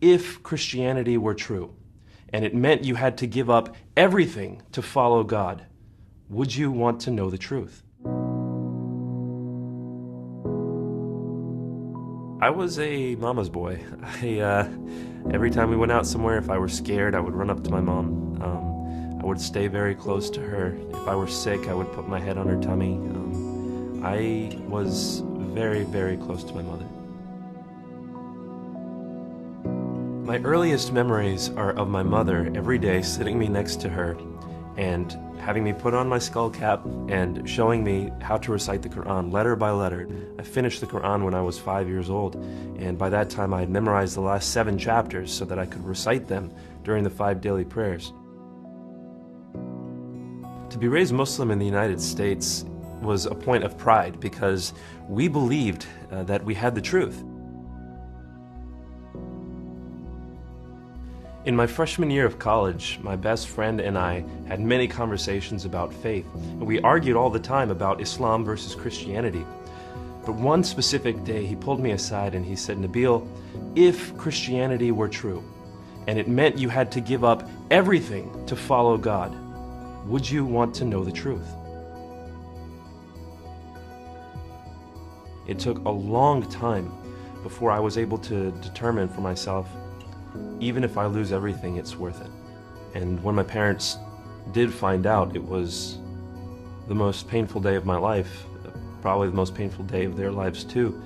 if Christianity were true, and it meant you had to give up everything to follow God, would you want to know the truth? I was a mama's boy. Every time we went out somewhere, if I were scared, I would run up to my mom. I would stay very close to her. If I were sick, I would put my head on her tummy. I was very, very close to my mother. My earliest memories are of my mother every day sitting me next to her and having me put on my skull cap and showing me how to recite the Quran letter by letter. I finished the Quran when I was 5 years old, and by that time I had memorized the last 7 chapters so that I could recite them during the 5 daily prayers. To be raised Muslim in the United States was a point of pride because we believed that we had the truth. In my freshman year of college, my best friend and I had many conversations about faith, and we argued all the time about Islam versus Christianity. But one specific day, he pulled me aside and he said, "Nabeel, if Christianity were true, and it meant you had to give up everything to follow God, would you want to know the truth?" It took a long time before I was able to determine for myself, even if I lose everything, it's worth it. And when my parents did find out, it was the most painful day of my life, probably the most painful day of their lives too.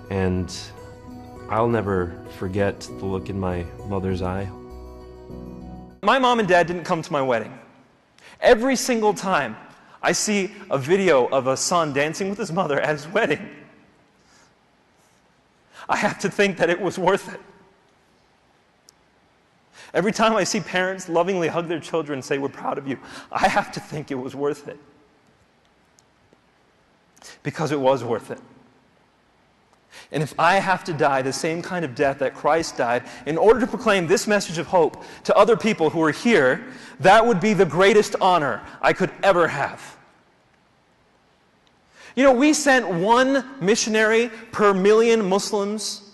And I'll never forget the look in my mother's eye. My mom and dad didn't come to my wedding. Every single time I see a video of a son dancing with his mother at his wedding, I have to think that it was worth it. Every time I see parents lovingly hug their children and say, "We're proud of you," I have to think it was worth it. Because it was worth it. And if I have to die the same kind of death that Christ died in order to proclaim this message of hope to other people who are here, that would be the greatest honor I could ever have. You know, we sent 1 missionary per million Muslims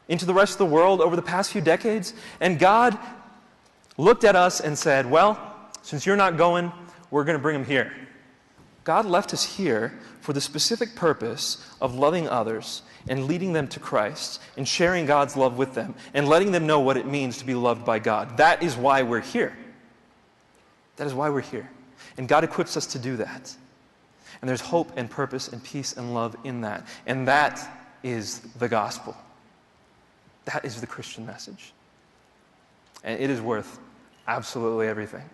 into the rest of the world over the past few decades, and God looked at us and said, "Well, since you're not going, we're going to bring them here." God left us here for the specific purpose of loving others and leading them to Christ and sharing God's love with them and letting them know what it means to be loved by God. That is why we're here. That is why we're here. And God equips us to do that. And there's hope and purpose and peace and love in that. And that is the gospel. That is the Christian message. And it is worth absolutely everything.